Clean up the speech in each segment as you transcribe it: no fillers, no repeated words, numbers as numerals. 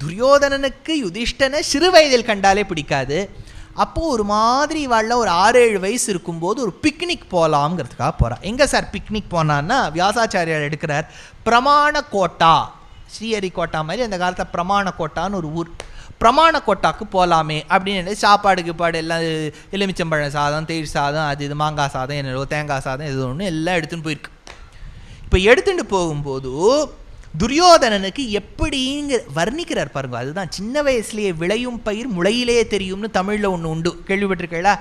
துரியோதனனுக்கு யுதிஷ்டனை சிறு வயதில் கண்டாலே பிடிக்காது. அப்போது ஒரு மாதிரி வாழ ஒரு 6-7 வயசு இருக்கும்போது ஒரு பிக்னிக் போகலாம்ங்கிறதுக்காக போகிறான். எங்கே சார் பிக்னிக் போனான்னா வியாசாச்சாரியார் எடுக்கிறார். பிரமாண கோட்டா, ஸ்ரீஹரிகோட்டா மாதிரி அந்த காலத்தில் பிரமாண கோட்டான்னு ஒரு ஊர். பிரமாண கோட்டாக்கு போகலாமே அப்படின்னு சாப்பாடு கீப்பாடு எல்லாம் எலுமிச்சம்பழம் சாதம், தயிர் சாதம், அது இது மாங்காய் சாதம், என்னோ தேங்காய் சாதம், இது ஒன்று எல்லாம் எடுத்துன்னு போயிருக்கு. இப்போ எடுத்துகிட்டு போகும்போது துரியோதனனுக்கு எப்படிங்க வர்ணிக்கிறார் பாருங்க. அதுதான் சின்ன வயசுலேயே விளையும் பயிர் முளையிலேயே தெரியும்னு தமிழில் ஒன்று உண்டு, கேள்விப்பட்டிருக்கீங்களா?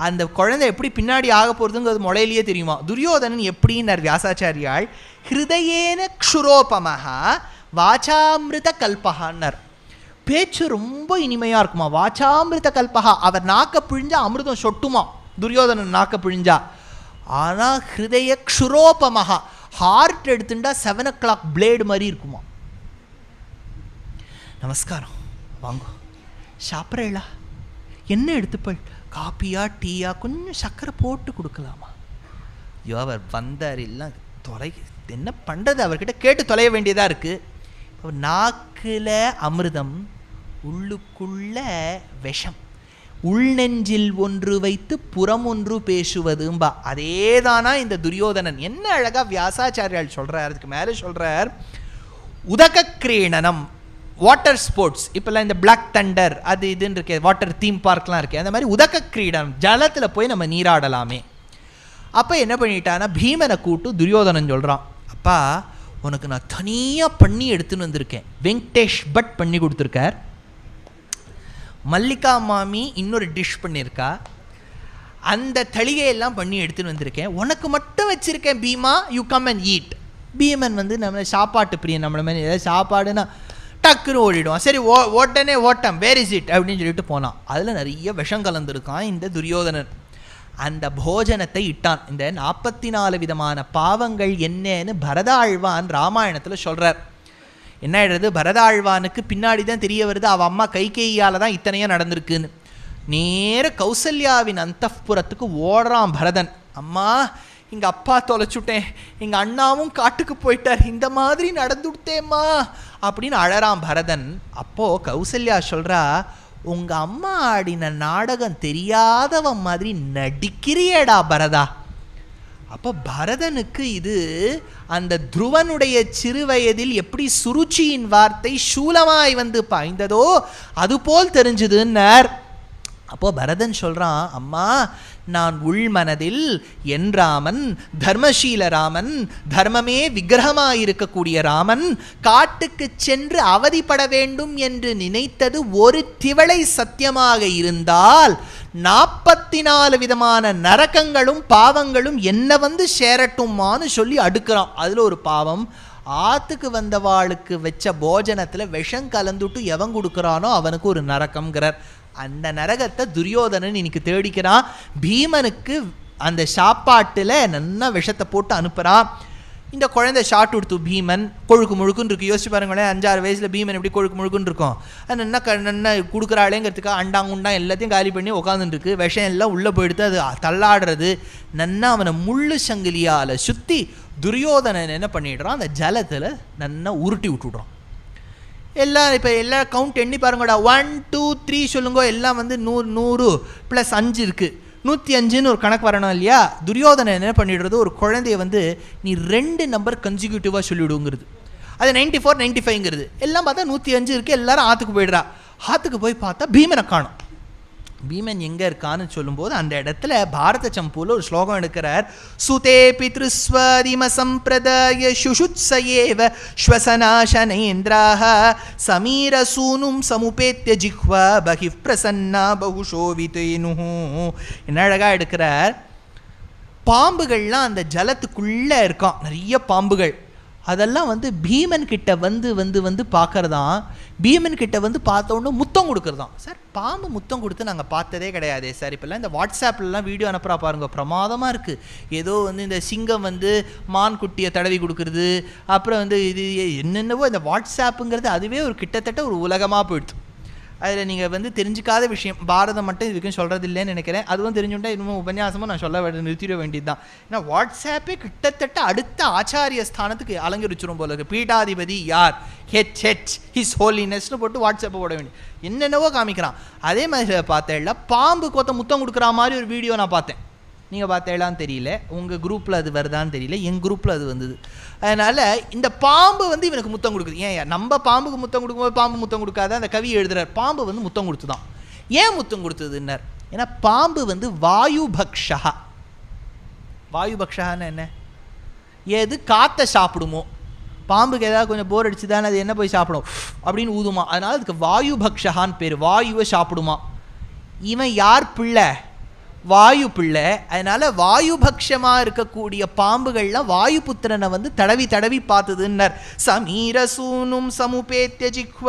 அந்த குழந்தை எப்படி பின்னாடி ஆக போகிறதுங்கிறது முளையிலேயே தெரியுமா. துரியோதனன் எப்படின்னார் வியாசாச்சாரியால், ஹிருதயேன க்ஷுரோபமஹா வாசாமிருத கல்பகான்னார். பேச்சு ரொம்ப இனிமையாக இருக்குமா. வாசாமிருத கல்பகா, அவர் நாக்க பிழிஞ்சா அமிர்தம் சொட்டுமா துரியோதனன் நாக்க பிழிஞ்சா. ஆனால் ஹிருதய க்ஷுரோபமஹா, ஹார்ட் எடுத்துட்டா 7 o'clock பிளேடு மாதிரி இருக்குமா. நமஸ்காரம், வாங்கோ சாப்பிட்றீங்களா? என்ன எடுத்துப்பள்? காப்பியா டீயா, கொஞ்சம் சர்க்கரை போட்டு கொடுக்கலாமா? ஐயோ அவர் வந்தார் இல்லை தொலை, என்ன பண்ணுறது, அவர்கிட்ட கேட்டு தொலைய வேண்டியதாக இருக்குது. நாக்கில் அமிர்தம், உள்ளுக்குள்ள விஷம், உள்நெஞ்சில் ஒன்று வைத்து புறம் ஒன்று பேசுவதும்பா. அதே தானா இந்த துரியோதனன். என்ன அழகா வியாசாச்சாரியால் சொல்றார். அதுக்கு மேலே சொல்றார், உதக கிரீடனம், வாட்டர் ஸ்போர்ட்ஸ். இப்போல்லாம் இந்த பிளாக் தண்டர் அது இதுன்னு இருக்கே, வாட்டர் தீம் பார்க்லாம் இருக்கே, அந்த மாதிரி உதக கிரீடனம், ஜலத்தில் போய் நம்ம நீராடலாமே. அப்போ என்ன பண்ணிட்டான்னா பீமனை கூட்டு துரியோதனன் சொல்கிறான், அப்பா உனக்கு நான் தனியாக பண்ணி எடுத்துன்னு வந்திருக்கேன். வெங்கடேஷ் பட் பண்ணி கொடுத்துருக்கார். மல்லிகா மாமி இன்னொரு டிஷ் பண்ணியிருக்கா. அந்த தளிகையெல்லாம் பண்ணி எடுத்துன்னு வந்திருக்கேன். உனக்கு மட்டும் வச்சுருக்கேன் Bhima, you come and eat. Bhiman வந்து நம்ம சாப்பாட்டு பிரியன், நம்மள மாதிரி ஏதாவது சாப்பாடுன்னா டக்குன்னு ஓடிடுவான். சரி ஓட்டனே ஓட்டம், வேர் இஸ் இட் அப்படின்னு சொல்லிட்டு போனான். அதில் நிறைய விஷம் கலந்துருக்கான் இந்த துரியோதனன். அந்த போஜனத்தை இட்டான். இந்த 44 விதமான பாவங்கள் என்னன்னு பரதாழ்வான் ராமாயணத்தில் சொல்கிறார். என்ன ஆயிடுறது, பரதாழ்வானுக்கு பின்னாடி தான் தெரிய வருது அவள் அம்மா கைகேயியால் தான் இத்தனையும் நடந்திருக்குன்னு. நேர கௌசல்யாவின் அந்தப்புறத்துக்கு ஓடுறான் பரதன். அம்மா எங்கள் அப்பா தொலைச்சுட்டேன், எங்கள் அண்ணாவும் காட்டுக்கு போயிட்டார், இந்த மாதிரி நடந்துவிட்டேம்மா அப்படின்னு அழறான் பரதன். அப்போது கௌசல்யா சொல்கிறா, உங்கள் அம்மா ஆடின நாடகம் தெரியாதவன் மாதிரி நடிக்கிறியேடா பரதா. அப்போ பரதனுக்கு இது அந்த துருவனுடைய சிறு வயதில் எப்படி சுருச்சியின் வார்த்தை சூலமாய் வந்து பாய்ந்ததோ அதுபோல் தெரிஞ்சுதுன்னார். அப்போ பரதன் சொல்கிறான், அம்மா நான் உள்மனதில் என் ராமன், தர்மசீல ராமன், தர்மமே விக்கிரகமாயிருக்கக்கூடிய ராமன் காட்டுக்கு சென்று அவதிப்பட வேண்டும் என்று நினைத்தது ஒரு திவளை சத்தியமாக இருந்தால் 44 விதமான நரகங்களும் பாவங்களும் என்ன வந்து சேரட்டுமான்னு சொல்லி அடுக்கிறான். அதில் ஒரு பாவம், ஆத்துக்கு வந்தவாளுக்கு வச்ச போஜனத்தில் விஷம் கலந்துட்டு எவன் கொடுக்குறானோ அவனுக்கு ஒரு நரகம்ங்கிறார். அந்த நரகத்தை துரியோதனன் இன்னைக்கு தேடிக்கிறான். பீமனுக்கு அந்த சாப்பாட்டில் நல்லா விஷத்தை போட்டு அனுப்புகிறான். இந்த குழந்தை ஷார்ட் கொடுத்து பீமன் கொழுக்கு முழுக்குன்னு இருக்குது. யோசிச்சு பாருங்களேன், 5-6 வயசில் பீமன் எப்படி கொழுக்கு முழுக்குன்னு இருக்கும். அது நல்லா கொடுக்குறாளேங்கிறதுக்காக அண்டாங்குண்டா எல்லாத்தையும் காலி பண்ணி உட்காந்துருக்கு. விஷம் எல்லாம் உள்ளே போயிடுத்து, அது தள்ளாடுறது. நன்னா அவனை முள்ளு சங்கிலியால் சுற்றி துரியோதனன் என்ன பண்ணிடுறான், அந்த ஜலத்தில் நன்னா உருட்டி விட்டுடுறான். எல்லாம் இப்போ எல்லாம் கவுண்ட் எண்ணி பாருங்கடா, 1 2 3 சொல்லுங்க. எல்லாம் வந்து 100 + 5 இருக்குது, 105ன்னு ஒரு கணக்கு வரணும் இல்லையா. துரியோதனன் என்ன பண்ணிடுறது, ஒரு குழந்தைய வந்து நீ 2 நம்பர் கன்சிக்யூட்டிவாக சொல்லிவிடுங்கிறது. அது 94 95ங்கிறது. எல்லாம் பார்த்தா 105 இருக்குது. எல்லாரும் ஆற்றுக்கு போயிடுறா. ஆற்றுக்கு போய் பார்த்தா பீமனை காணும். பீமன் எங்கே இருக்கான்னு சொல்லும்போது அந்த இடத்துல பாரத சம்பூவில் ஒரு ஸ்லோகம் எடுக்கிறார். சுதே பித்ருஸ்வதிம சம்பிரதாய சுஷுத்ஸயேவ ஸ்வசனாசனேந்திராஹ சமீர சூனும் சமுபேத்ய ஜிஹ்வா பகிஃப் பிரசன்னா பகுஷோவிதேனுஹு. என்ன அழகாக எடுக்கிறார். பாம்புகள்லாம் அந்த ஜலத்துக்குள்ளே இருக்கான், நிறைய பாம்புகள். அதெல்லாம் வந்து பீமன் கிட்ட வந்து வந்து வந்து பார்க்கறதான். பீமன் கிட்ட வந்து பார்த்தோன்னு முத்தம் கொடுக்குறதான். சார் பாம்பு முத்தம் கொடுத்து நாங்கள் பார்த்ததே கிடையாதே சார். இப்போல்லாம் இந்த வாட்ஸ்அப்லலாம் வீடியோ அனுப்புகிறா பாருங்க, பிரமாதமாக இருக்குது. ஏதோ வந்து இந்த சிங்கம் வந்து மான் குட்டியை தடவி கொடுக்குறது, அப்புறம் வந்து இது என்னென்னவோ இந்த வாட்ஸ்அப்புங்கிறது அதுவே ஒரு கிட்டத்தட்ட ஒரு உலகமாக போயிடுது. அதில் நீங்கள் வந்து தெரிஞ்சிக்காத விஷயம். பாரதம் மட்டும் இதுக்கும் சொல்கிறது இல்லைன்னு நினைக்கிறேன். அதுவும் தெரிஞ்சுட்டா இன்னும் உபன்யாசமும் நான் சொல்ல நிறுத்திட வேண்டியது தான். ஏன்னா வாட்ஸ்ஆப்பே கிட்டத்தட்ட அடுத்த ஆச்சாரிய ஸ்தானத்துக்கு அலங்கரிச்சிரும் போல இருக்குது. பீட்டாதிபதி யார், ஹிஸ் ஹோலினஸ்னு போட்டு வாட்ஸ்அப்பை போட வேண்டிய என்னென்னவோ காமிக்கிறான். அதே மாதிரி பார்த்தேன்ல பாம்பு கொத்த முத்தம் கொடுக்குற மாதிரி ஒரு வீடியோ நான் பார்த்தேன். நீங்கள் பார்த்தேலான்னு தெரியல, உங்கள் குரூப்பில் அது வருதான்னு தெரியல, என் குரூப்பில் அது வந்தது. அதனால் இந்த பாம்பு வந்து இவனுக்கு முத்தம் கொடுக்குது. ஏன் நம்ம பாம்புக்கு முத்தம் கொடுக்கும்போது பாம்பு முத்தம் கொடுக்காத அந்த கவி எழுதுறார். பாம்பு வந்து முத்தம் கொடுத்து தான். ஏன் முத்தம் கொடுத்ததுன்னார்? ஏன்னா பாம்பு வந்து வாயுபக்ஷா. வாயுபக்ஷான்னு என்ன? எது காற்றை சாப்பிடுமோ. பாம்புக்கு ஏதாவது கொஞ்சம் போர் அடிச்சு தானே அது என்ன போய் சாப்பிடும் அப்படின்னு ஊதுமா. அதனால் அதுக்கு வாயுபக்ஷான்னு பேர். வாயுவை சாப்பிடுமா. இவன் யார் பிள்ளை? வாயு பிள்ளை. அதனால் வாயுபக்ஷமாக இருக்கக்கூடிய பாம்புகள்லாம் வாயுபுத்திரனை வந்து தடவி தடவி பார்த்ததுன்னர். சமீரசூனும் சமுபேத்ய ஜிஹ்வ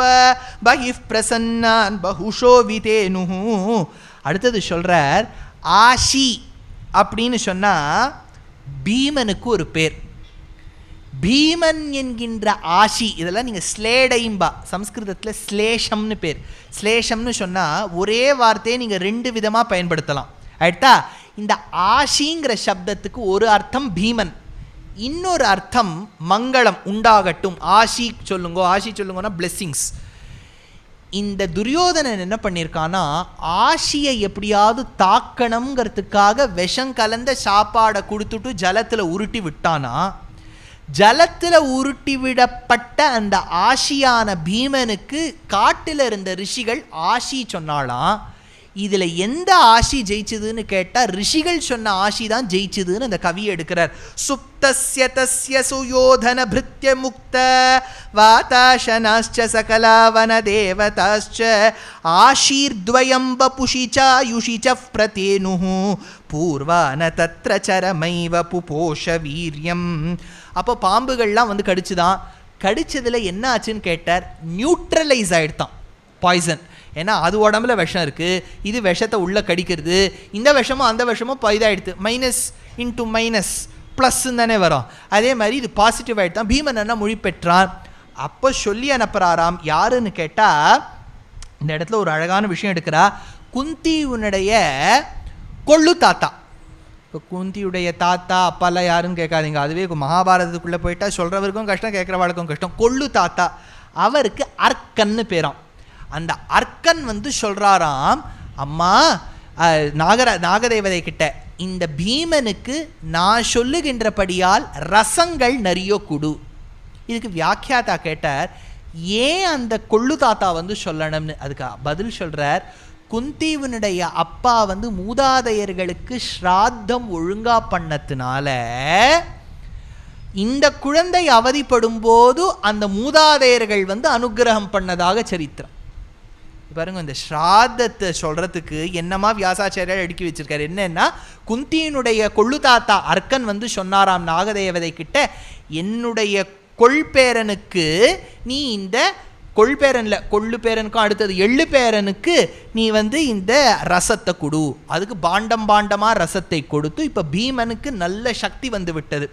பஹிஃப் பிரசன்னான் பஹுஷோ விதேனு. அடுத்தது சொல்கிறார், ஆஷி அப்படின்னு சொன்னால் பீமனுக்கு ஒரு பேர். பீமன் என்கின்ற ஆஷி, இதெல்லாம் நீங்கள் ஸ்லேடைம்பா, சம்ஸ்கிருதத்தில் ஸ்லேஷம்னு பேர். ஸ்லேஷம்னு சொன்னால் ஒரே வார்த்தையை நீங்கள் 2 விதமாக பயன்படுத்தலாம். ஆயிட்டா? இந்த ஆஷிங்கிற சப்தத்துக்கு ஒரு அர்த்தம் பீமன், இன்னொரு அர்த்தம் மங்களம் உண்டாகட்டும். ஆஷி சொல்லுங்க, ஆஷி சொல்லுங்கன்னா பிளெஸ்ஸிங்ஸ். இந்த துரியோதனன் என்ன பண்ணியிருக்கான்னா, ஆஷியை எப்படியாவது தாக்கணுங்கிறதுக்காக விஷம் கலந்த சாப்பாடை கொடுத்துட்டு ஜலத்தில் உருட்டி விட்டானா, ஜலத்தில் உருட்டி விடப்பட்ட அந்த ஆஷியான பீமனுக்கு காட்டில் இருந்த ரிஷிகள் ஆஷி சொன்னாலாம். இதில் எந்த ஆஷி ஜெயிச்சதுன்னு கேட்டால் ரிஷிகள் சொன்ன ஆஷி தான் ஜெயிச்சதுன்னு அந்த கவி எடுக்கிறார். சுப்தஸ்ய தஸ்ய சுயோதன பிருத்ய முக்த வாதாஷனாஸ்ச சகலாவன தேவதாஸ்ச ஆஷீர்த்வயம் வபுஷிசா யுஷிச பிரதேனுஹு பூர்வான தத்ர சரமைவ புபோஷ வீரியம். அப்போ பாம்புகள்லாம் வந்து கடிச்சுதான். கடிச்சதில் என்ன ஆச்சுன்னு கேட்டார், நியூட்ரலைஸ் ஆகிடுதான் பாய்சன். ஏன்னா அது உடம்புல விஷம் இருக்குது, இது விஷத்தை உள்ளே கடிக்கிறது. இந்த விஷமும் அந்த விஷமும் இதாகிடுது. மைனஸ் இன்ட்டு மைனஸ் ப்ளஸ்ன்னு தானே வரும். அதே மாதிரி இது பாசிட்டிவ் ஆகிட்டு தான். பீமன் என்ன மொழி பெற்றான். அப்போ சொல்லி அனுப்புகிறாராம். யாருன்னு கேட்டால் இந்த இடத்துல ஒரு அழகான விஷயம் எடுக்கிறா. குந்தியுடைய கொள்ளு தாத்தா. இப்போ குந்தியுடைய தாத்தா அப்பாலாம் யாருன்னு கேட்காதீங்க, அதுவே மகாபாரதத்துக்குள்ளே போயிட்டா சொல்கிறவருக்கும் கஷ்டம், கேட்குறவாளுக்கும் கஷ்டம். கொள்ளு தாத்தா, அவருக்கு அர்க்கன்னு பேராம். அந்த அர்க்கன் வந்து சொல்கிறாராம், அம்மா நாகதேவதை கிட்ட, இந்த பீமனுக்கு நான் சொல்லுகின்றபடியால் ரசங்கள் நிறைய கொடு. இதுக்கு வியாக்கியாத்தா கேட்டார், ஏன் அந்த கொள்ளு தாத்தா வந்து சொல்லணும்னு. அதுக்கு பதில் சொல்கிறார், குந்திவனுடைய அப்பா வந்து மூதாதையர்களுக்கு ஸ்ராத்தம் ஒழுங்கா பண்ணதுனால இந்த குழந்தை அவதிப்படும் போது அந்த மூதாதையர்கள் வந்து அனுகிரகம் பண்ணதாக சரித்திரம். பாருங்க, இந்த ஸ்ராத்தத்தை சொல்றதுக்கு என்னமா வியாசாச்சாரியார் அடுக்கி வச்சிருக்காரு. என்னன்னா, குந்தியினுடைய கொள்ளு தாத்தா அர்க்கன் வந்து சொன்னாராம் நாகதேவதை கிட்ட, என்னுடைய கொள்பேரனுக்கு நீ இந்த கொள்பேரன்ல கொள்ளு பேரனுக்கும் அடுத்தது எள்ளு பேரனுக்கு நீ வந்து இந்த ரசத்தை கொடு. அதுக்கு பாண்டமா ரசத்தை கொடுத்து இப்போ பீமனுக்கு நல்ல சக்தி வந்து விட்டது.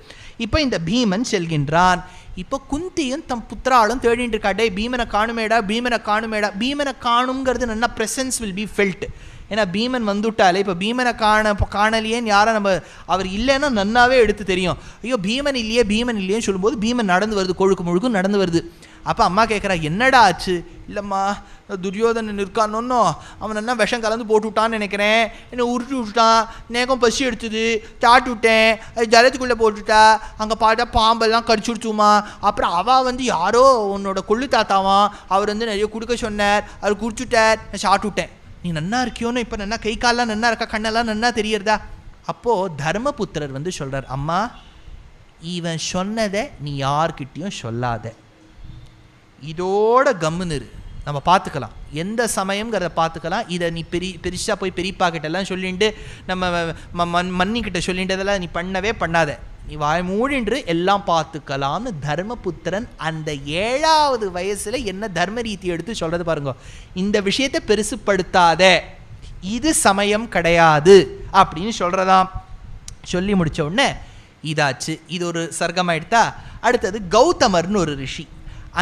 இப்போ இந்த பீமன் செல்கின்றான். இப்போ குந்தியும் தம் புத்திராலும் தேடிட்டு இருக்கா, டே பீமனை காணுமேடா, பீமனை காணுமேடா. பீமனை காணுங்கிறது நல்லா ப்ரெசன்ஸ் வில் பி ஃபெல்ட். ஏன்னா பீமன் வந்துட்டாலே, இப்போ பீமனை காணலையேன்னு யாரை நம்ம அவர் இல்லைன்னா நன்னாவே எடுத்து தெரியும். ஐயோ பீமன் இல்லையேன்னு சொல்லும்போது பீமன் நடந்து வருது, கொழுக்கு முழுக்கும் நடந்து வருது. அப்போ அம்மா கேட்குறா, என்னடா ஆச்சு? இல்லைம்மா, துரியோதனன் இருக்கானோ, அவன் என்ன விஷம் கலந்து போட்டு விட்டான்னு நினைக்கிறேன், என்னை உருட்டி விட்டுட்டான், நேகம் பசி எடுத்துது, தாட்டு விட்டேன், அது ஜலத்துக்குள்ளே போட்டுட்டா, அங்கே பார்த்தா பாம்பெல்லாம் கடிச்சு விடுச்சுமா. அப்புறம் அவள் வந்து யாரோ உன்னோட கொள்ளு தாத்தாவான், அவர் வந்து நிறைய கொடுக்க சொன்னார், அவர் குடிச்சுட்டார், நான் சாப்பிட்டு விட்டேன். நீ நன்னா இருக்கியோன்னு இப்போ நன்னா கை காலெலாம் நன்னா இருக்கா, கண்ணெல்லாம் நன்னா தெரியறதா? அப்போது தர்மபுத்திரர் வந்து சொல்கிறார், அம்மா இவன் சொன்னதை நீ யார்கிட்டையும் சொல்லாத, இதோட கம்முன்னு நம்ம பார்த்துக்கலாம், எந்த சமயங்கிறத பார்த்துக்கலாம். இதை நீ பெருசாக போய் பெரியப்பா கிட்டெல்லாம் சொல்லிட்டு நம்ம மன்னிக்கிட்ட சொல்லின்றதெல்லாம் நீ பண்ணவே பண்ணாத, நீ வாய் மூடின்று எல்லாம் பார்த்துக்கலாம்னு தர்மபுத்திரன் அந்த 7வது வயசில் என்ன தர்ம ரீதி எடுத்து சொல்கிறது பாருங்க. இந்த விஷயத்தை பெருசுப்படுத்தாத, இது சமயம் கிடையாது அப்படின்னு சொல்கிறதாம். சொல்லி முடித்த உடனே இதாச்சு. இது ஒரு சர்க்கமாக எடுத்தா அடுத்தது கௌதமர்னு ஒரு ரிஷி.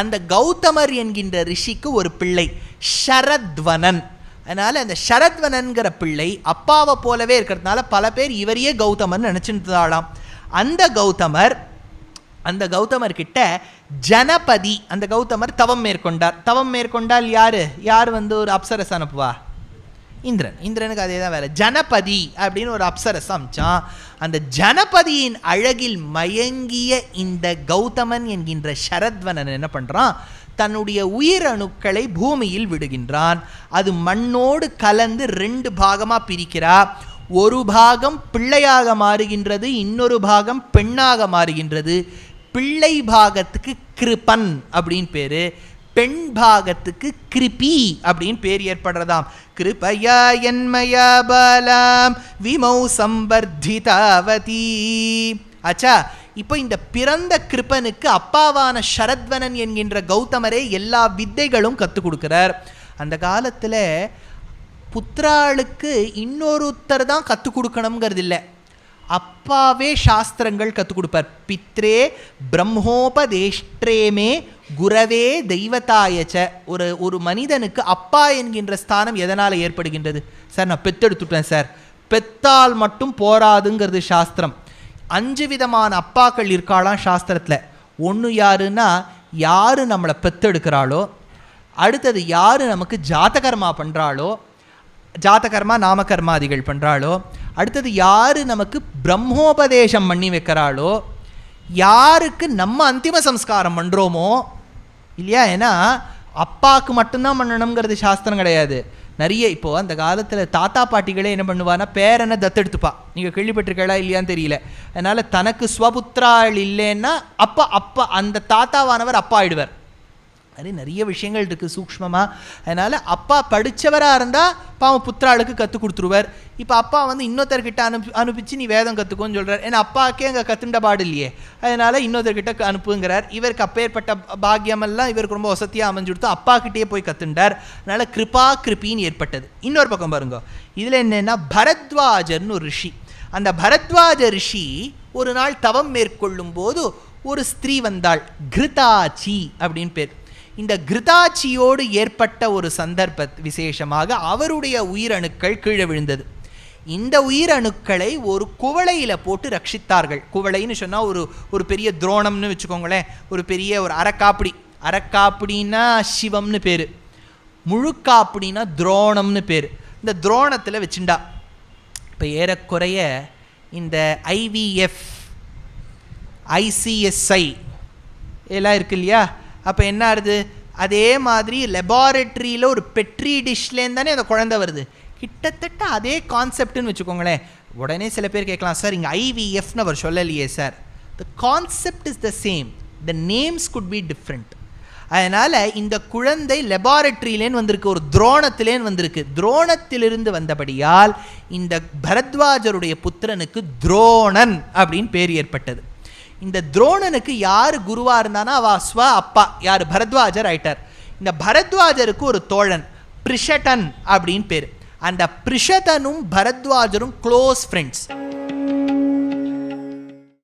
அந்த கௌதமர் என்கின்ற ரிஷிக்கு ஒரு பிள்ளை ஷரத்வனன். அதனால் அந்த ஷரத்வனன்கிற பிள்ளை அப்பாவை போலவே இருக்கிறதுனால பல பேர் இவரையே கௌதமன் நினச்சிருந்தாலாம். அந்த கௌதமர்கிட்ட ஜனபதி, அந்த கௌதமர் தவம் மேற்கொண்டார். தவம் மேற்கொண்டால் யார் வந்து ஒரு அப்சரஸ் அனுப்புவா? இந்திரனுக்கு அதே தான் வேலை. ஜனபதி அப்படின்னு ஒரு அப்சரஸ் அமிச்சான். அந்த ஜனபதியின் அழகில் மயங்கிய இந்த கௌதமன் என்கின்ற ஷரத்வனன் என்ன பண்ணுறான், தன்னுடைய உயிரணுக்களை பூமியில் விடுகின்றான். அது மண்ணோடு கலந்து 2 பாகமாக பிரிக்கிறா. ஒரு பாகம் பிள்ளையாக மாறுகின்றது, இன்னொரு பாகம் பெண்ணாக மாறுகின்றது. பிள்ளை பாகத்துக்கு கிருபன் அப்படின்னு பேரு, பெண் பாகத்துக்கு கிருபி அப்படின்னு பேர் ஏற்படுறதாம். கிருபயா என்மயா பாலாம் விமௌ சம்பர்திதாவதி. ஆச்சா, இப்போ இந்த பிறந்த கிருபனுக்கு அப்பாவான ஷரத்வனன் என்கின்ற கௌதமரே எல்லா வித்தைகளும் கற்றுக் கொடுக்கிறார். அந்த காலத்தில் புத்திராளுக்கு இன்னொருத்தர் தான் கற்றுக் கொடுக்கணுங்கிறது இல்லை, அப்பாவே சாஸ்திரங்கள் கற்றுக் கொடுப்பார். பித்ரே பிரம்மோபதேஷ்ட்ரேமே குரவே தெய்வத்தாயச்ச. ஒரு மனிதனுக்கு அப்பா என்கின்ற ஸ்தானம் எதனால் ஏற்படுகின்றது? சார் நான் பெத்தெடுத்துட்டேன் சார், பெத்தால் மட்டும் போராதுங்கிறது சாஸ்திரம். 5 விதமான அப்பாக்கள் இருக்காளாம் சாஸ்திரத்தில். ஒன்று யாருன்னா, யார் நம்மளை பெத்தெடுக்கிறாளோ, அடுத்தது யார் நமக்கு ஜாதகர்மா பண்ணுறாளோ, ஜாதகர்மா நாமகர்மாதிகள் பண்ணுறாளோ, அடுத்தது யார் நமக்கு பிரம்மோபதேசம் பண்ணி வைக்கிறாளோ, யாருக்கு நம்ம அந்திம சம்ஸ்காரம் பண்ணுறோமோ இல்லையா. ஏன்னா அப்பாவுக்கு மட்டும்தான் பண்ணணுங்கிறது சாஸ்திரம் கிடையாது. நிறைய இப்போது அந்த காலத்தில் தாத்தா பாட்டிகளே என்ன பண்ணுவான்னா பேரனை தத்தெடுத்துப்பா. நீங்கள் கேள்விப்பட்டிருக்கா இல்லையான்னு தெரியல. அதனால் தனக்கு ஸ்வபுத்திராள் இல்லைன்னா அப்பா அந்த தாத்தாவானவர் அப்பா ஆயிடுவார். அது நிறைய விஷயங்கள் இருக்குது சூக்ஷ்மமாக. அதனால் அப்பா படித்தவராக இருந்தால் பாவம் புத்திராளுக்கு கற்றுக் கொடுத்துருவார். இப்போ அப்பா வந்து இன்னொருத்தர்கிட்ட அனுப்பிச்சு நீ வேதம் கற்றுக்கோன்னு சொல்கிறார். ஏன்னா அப்பாக்கே அங்கே கற்றுண்ட பாடு இல்லையே, அதனால் இன்னொருத்தர்கிட்ட அனுப்புங்கிறார். இவருக்கு அப்பேற்பட்ட பாக்கியமெல்லாம் இவருக்கு ரொம்ப வசதியாக அமைஞ்சு கொடுத்து அப்பாக்கிட்டே போய் கற்றுண்டார். அதனால் கிருபின்னு ஏற்பட்டது. இன்னொரு பக்கம் பாருங்க, இதில் என்னென்னா பரத்வாஜர்னு ஒரு ரிஷி. அந்த பரத்வாஜ ரிஷி ஒரு நாள் தவம் மேற்கொள்ளும் போது ஒரு ஸ்திரீ வந்தாள், கிருதாச்சி அப்படின்னு பேர். இந்த கிருதாச்சியோடு ஏற்பட்ட ஒரு சந்தர்ப்ப விசேஷமாக அவருடைய உயிரணுக்கள் கீழே விழுந்தது. இந்த உயிரணுக்களை ஒரு குவளையில் போட்டு ரட்சித்தார்கள். குவளைன்னு சொன்னால் ஒரு பெரிய துரோணம்னு வச்சுக்கோங்களேன், ஒரு பெரிய ஒரு அரைக்காப்பிடின்னா சிவம்னு பேர், முழுக்காப்பிடின்னா துரோணம்னு பேர். இந்த துரோணத்தில் வச்சுண்டா. இப்போ ஏறக்குறைய இந்த IVF ICSI எல்லாம் இருக்கு இல்லையா. அப்போ என்ன ஆகுது, அதே மாதிரி லெபார்ட்ரியில் ஒரு பெட்ரி டிஷ்லேருந்து தானே அந்த குழந்தை வருது. கிட்டத்தட்ட அதே கான்செப்ட்னு வச்சுக்கோங்களேன். உடனே சில பேர் கேட்கலாம், சார் இங்கே IVFன்னு அவர் சொல்லலையே sir. The concept is the same, the names could be different. அதனால் இந்த குழந்தை லெபார்ட்ரியிலேன்னு வந்திருக்கு, ஒரு துரோணத்திலேன்னு வந்திருக்கு. துரோணத்திலிருந்து வந்தபடியால் இந்த பரத்வாஜருடைய புத்திரனுக்கு துரோணன் அப்படின்னு பேர் ஏற்பட்டது. இந்த துரோணனுக்கு யார் குருவாக இருந்தானா அவ அப்பா யார், பரத்வாஜர் ஆயிட்டார். இந்த பரத்வாஜருக்கு ஒரு தோழன் பிரிஷடன் அப்படின்னு பேர். அந்த பிரிஷதனும் பரத்வாஜரும் க்ளோஸ் ஃப்ரெண்ட்ஸ்.